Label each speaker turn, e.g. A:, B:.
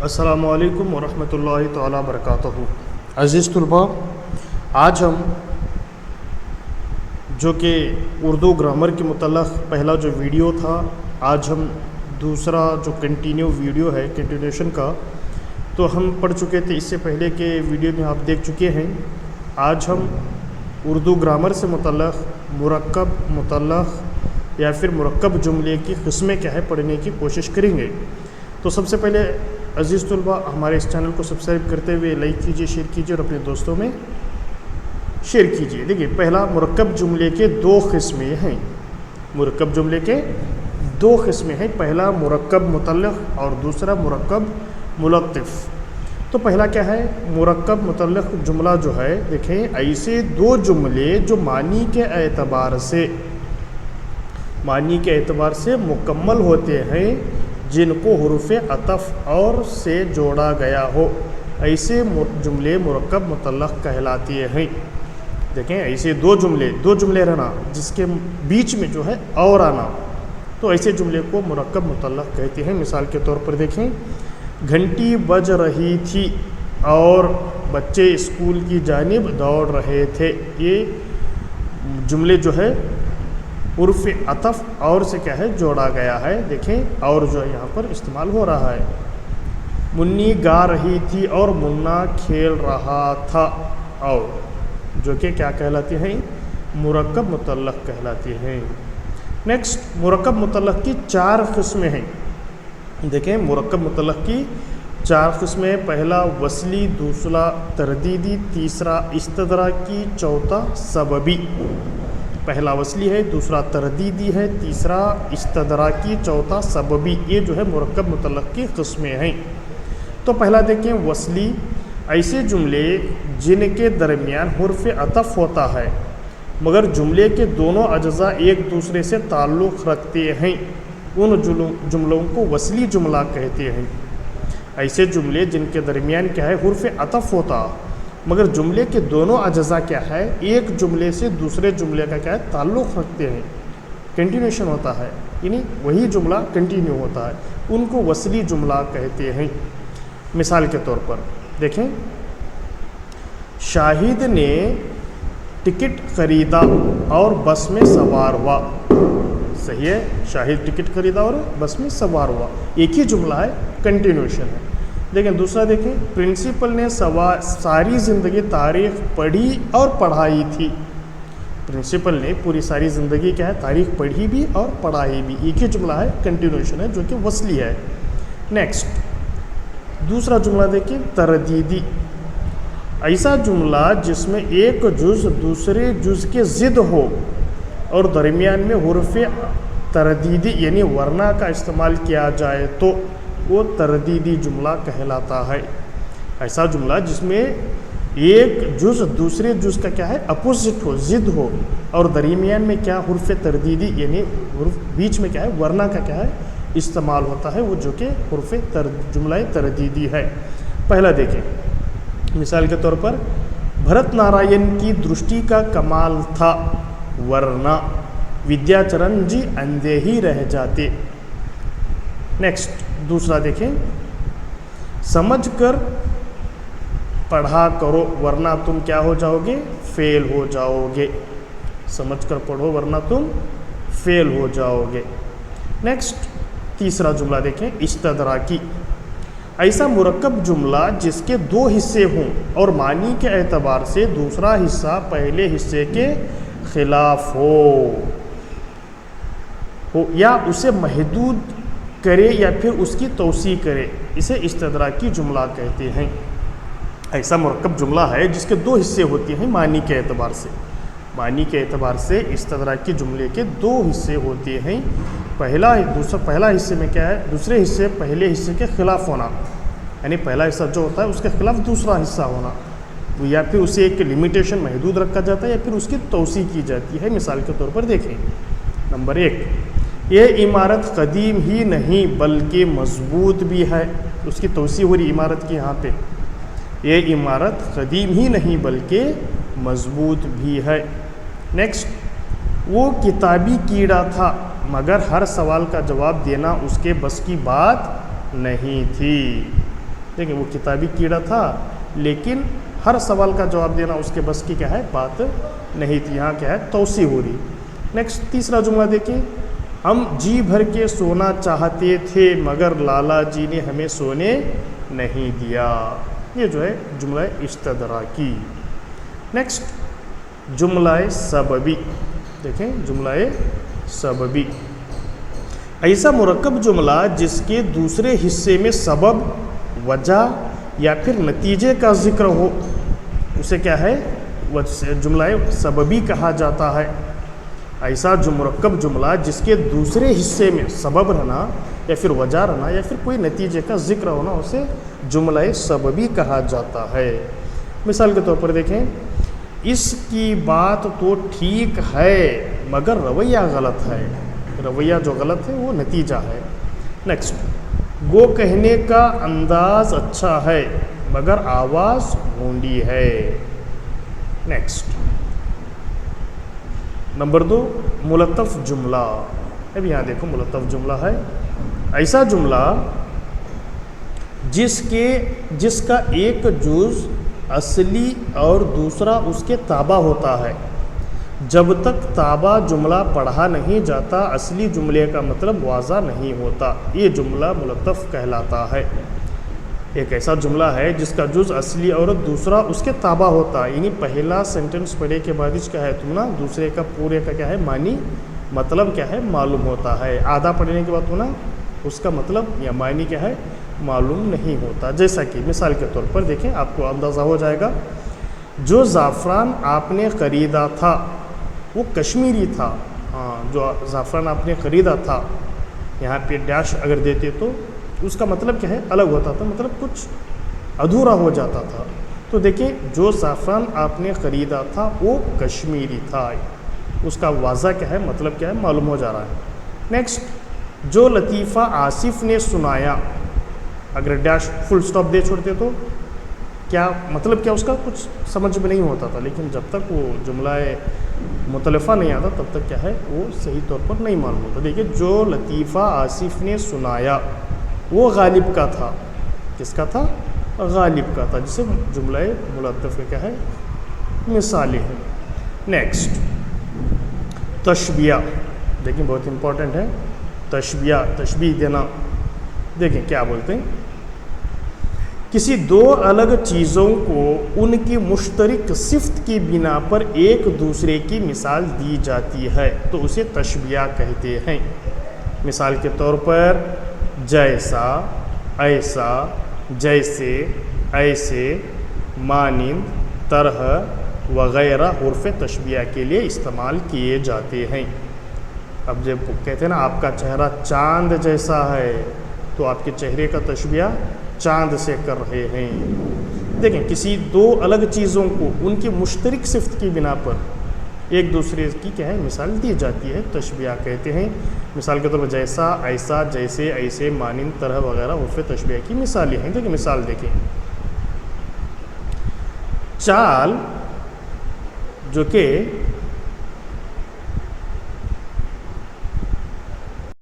A: अस्सलामु अलैकुम वरहमतुल्लाहि तआला बरकातहू। अज़ीज़ तलबा, आज हम जो कि उर्दू ग्रामर के मुतल्लक़ पहला जो वीडियो था, आज हम दूसरा जो कंटिन्यू वीडियो है कंटिन्यूशन का, तो हम पढ़ चुके थे। इससे पहले के वीडियो में आप देख चुके हैं। आज हम उर्दू ग्रामर से मुतल्लक़ मुरक्कब, मुतल्लक़ या फिर मुरक्कब जुमले की क़िस्में क्या है पढ़ने की कोशिश करेंगे। तो सबसे पहले अज़ीज़ तलबा, हमारे इस चैनल को सब्सक्राइब करते हुए लाइक कीजिए, शेयर कीजिए और अपने दोस्तों में शेयर कीजिए। देखिए, पहला मुरक्कब जुमले के दो क़िस्में हैं। मुरक्कब जुमले के दो क़िस्में हैं, पहला मुरक्कब मुतल्लक़ और दूसरा मुरक्कब मुलत्तिफ़। तो पहला क्या है, मुरक्कब मुतल्लक़ जुमला जो है, देखें, ऐसे दो जुमले जो मानी के एतबार से मुकम्मल होते हैं, जिनको हुरूफ़ अतफ़ और से जोड़ा गया हो, ऐसे जुमले मुरक्कब मुतल्लक़ कहलाती हैं। देखें, ऐसे दो जुमले रहना जिसके बीच में जो है और आना, तो ऐसे जुमले को मुरक्कब मुतल्लक़ कहते हैं। मिसाल के तौर पर देखें, घंटी बज रही थी और बच्चे स्कूल की जानिब दौड़ रहे थे। ये जुमले जो है उर्फ़ अतफ़ और से क्या है जोड़ा गया है। देखें, और जो है यहाँ पर इस्तेमाल हो रहा है। मुन्नी गा रही थी और मुन्ना खेल रहा था, और जो कि क्या कहलाती हैं, मुरक्कब मुतल्लक़ कहलाती हैं। नेक्स्ट, मुरक्कब मुतल्लक़ की चार क़िस्में हैं। देखें, मुरक्कब मुतल्लक़ की चार क़िस्में, पहला वस्ली, दूसरा तरदीदी, तीसरा इस्तदराकी, चौथा सबबी। पहला वस्ली है, दूसरा तरदीदी है, तीसरा इस्तदराकी, चौथा सबबी। ये जो है मुरक्कब मुतल्लक़ की क़िस्में हैं। तो पहला देखें, वस्ली, ऐसे जुमले जिनके दरमियान हुर्फ़ अतफ़ होता है मगर जुमले के दोनों अज्ज़ा एक दूसरे से ताल्लुक़ रखते हैं, उन जुमलों को वस्ली जुमला कहते हैं। ऐसे जुमले जिनके दरमियान क्या है, हुर्फ़ अतफ़ होता मगर जुमले के दोनों अज्ज़ा क्या है, एक जुमले से दूसरे जुमले का क्या है ताल्लुक़ रखते हैं, कंटिन्यूशन होता है, यानी वही जुमला कंटिन्यू होता है, उनको वस्ली जुमला कहते हैं। मिसाल के तौर पर देखें, शाहिद ने टिकट ख़रीदा और बस में सवार हुआ। सही है, शाहिद टिकट ख़रीदा और बस में सवार हुआ, एक ही जुमला है, कंटिन्यूशन है। लेकिन दूसरा देखें, प्रिंसिपल ने सारी ज़िंदगी तारीख़ पढ़ी और पढ़ाई थी। प्रिंसिपल ने पूरी सारी ज़िंदगी क्या है, तारीख़ पढ़ी भी और पढ़ाई भी, एक ही जुमला है, कंटिन्यूशन है, जो कि वस्ली है। नेक्स्ट, दूसरा जुमला देखिए, तरदीदी, ऐसा जुमला जिसमें एक जुज़ दूसरे जुज़ के ज़िद हो और दरमियान में हुर्फ़ तरदीदी यानी वरना का इस्तेमाल किया जाए तो वो तरदीदी जुमला कहलाता है। ऐसा जुमला जिसमें एक जुज़ दूसरे जुज़ का क्या है अपोजिट हो, ज़िद हो, और दरमियान में क्या हुर्फ़ तरदीदी यानी बीच में क्या है वरना का क्या है इस्तेमाल होता है, वो जो कि हुर्फ़ जुमला तरदीदी है। पहला देखें, मिसाल के तौर पर, भरत नारायण की दृष्टि का कमाल था वरना विद्याचरण जी अंधे ही रह जाते। नेक्स्ट, दूसरा देखें, समझ कर पढ़ा करो वरना तुम क्या हो जाओगे, फेल हो जाओगे। समझ कर पढ़ो वरना तुम फेल हो जाओगे। नेक्स्ट, तीसरा जुमला देखें, इस्तदराकी, ऐसा मुरक्कब जुमला जिसके दो हिस्से हों और मानी के एतबार से दूसरा हिस्सा पहले हिस्से के ख़िलाफ़ हो या उसे महदूद करे या फिर उसकी तौसी करे, इसे इस्तदराकी जुमला कहते हैं। ऐसा मुरक्कब जुमला है जिसके दो हिस्से होते हैं मानी के एतबार से। मानी के एतबार से इस्तदराकी जुमले के दो हिस्से होते हैं। पहला हिस्से में क्या है, दूसरे हिस्से पहले हिस्से के ख़िलाफ़ होना, यानी पहला हिस्सा जो होता है उसके ख़िलाफ़ दूसरा हिस्सा होना, या फिर उसे एक लिमिटेशन महदूद रखा जाता है या फिर उसकी तौसी की जाती है। मिसाल के तौर पर देखें, नंबर 1, ये इमारत कदीम ही नहीं बल्कि मजबूत भी है। उसकी तौसी हो रही इमारत की यहाँ पे, ये इमारत कदीम ही नहीं बल्कि मजबूत भी है। नेक्स्ट, वो किताबी कीड़ा था मगर हर सवाल का जवाब देना उसके बस की बात नहीं थी। देखिए वो किताबी कीड़ा था, लेकिन हर सवाल का जवाब देना उसके बस की क्या है बात नहीं थी। यहाँ क्या है तौसी हो रही। नेक्स्ट तीसरा जुमला देखिए, हम जी भर के सोना चाहते थे मगर लाला जी ने हमें सोने नहीं दिया। ये जो है जुमला इस्तदराकी। नेक्स्ट जुमला सबबी, देखें जुमला सबबी, ऐसा मुरक्कब जुमला जिसके दूसरे हिस्से में सबब, वजह या फिर नतीजे का जिक्र हो, उसे क्या है जुमला सबबी कहा जाता है। ऐसा जो मुरक्कब जुमला जिसके दूसरे हिस्से में सबब रहना या फिर वजह रहना या फिर कोई नतीजे का जिक्र होना, उसे जुमला सबबी कहा जाता है। मिसाल के तौर पर देखें, इसकी बात तो ठीक है मगर रवैया गलत है। रवैया जो गलत है वो नतीजा है। नेक्स्ट, वो कहने का अंदाज अच्छा है मगर आवाज़ भोंडी है। नेक्स्ट नंबर 2, मुलत्तफ़ जुमला। अब यहाँ देखो मुलत्तफ़ जुमला है ऐसा जुमला जिसका एक जुज़ असली और दूसरा उसके ताबा होता है। जब तक ताबा जुमला पढ़ा नहीं जाता असली जुमले का मतलब वाज़ा नहीं होता। ये जुमला मुलत्तफ़ कहलाता है। एक ऐसा जुमला है जिसका जुज़ असली और दूसरा उसके ताबा होता है, यानी पहला सेंटेंस पढ़े के बाद क्या है तुम ना दूसरे का पूरे का क्या है मानी मतलब क्या है मालूम होता है। आधा पढ़ने के बाद तुम ना उसका मतलब या मानी क्या है मालूम नहीं होता। जैसा कि मिसाल के तौर पर देखें, आपको अंदाज़ा हो जाएगा, जो ज़ाफ़रान आपने ख़रीदा था वो कश्मीरी था। हाँ, जो ज़ाफ़रान आपने ख़रीदा था, यहाँ पे डैश अगर देते तो उसका मतलब क्या है अलग होता था, मतलब कुछ अधूरा हो जाता था। तो देखिए जो ज़ाफ़रान आपने ख़रीदा था वो कश्मीरी था, उसका वाज़ा क्या है मतलब क्या है मालूम हो जा रहा है। नेक्स्ट, जो लतीफ़ा आसिफ़ ने सुनाया, अगर डैश फुल स्टॉप दे छोड़ते तो क्या मतलब क्या उसका कुछ समझ में नहीं होता था, लेकिन जब तक वो जुमला मुतलफ़ा नहीं आता तब तक क्या है वो सही तौर पर नहीं मालूम होता। देखिए जो लतीफ़ा आसिफ़ ने सुनाया वो गालिब का था। किसका था? गालिब का था, जिसे जुमला मुलत्तफ़ क्या है मिसालें हैं। नेक्स्ट, तशबिया। देखिए बहुत इंपॉर्टेंट है तशबिया, तशबीह देना। देखें क्या बोलते हैं, किसी दो अलग चीज़ों को उनकी मुश्तरक सिफ़त की बिना पर एक दूसरे की मिसाल दी जाती है तो उसे तशबिया कहते हैं। मिसाल के तौर पर जैसा, ऐसा, जैसे, ऐसे, मानिंद, तरह वगैरह हुर्फ़ तशबिया के लिए इस्तेमाल किए जाते हैं। अब जब कहते हैं ना आपका चेहरा चाँद जैसा है तो आपके चेहरे का तशबिया चाँद से कर रहे हैं। देखें किसी दो अलग चीज़ों को उनकी मुश्तरक सिफ़त की बिना पर एक दूसरे की क्या है मिसाल दी जाती है, तशबिया कहते हैं। मिसाल के तौर पर जैसा, ऐसा, जैसे, ऐसे, मानिंद, तरह वगैरह उर्फ़ तशबिया की मिसालें हैं। देखिए मिसाल देखें, चाल जो कि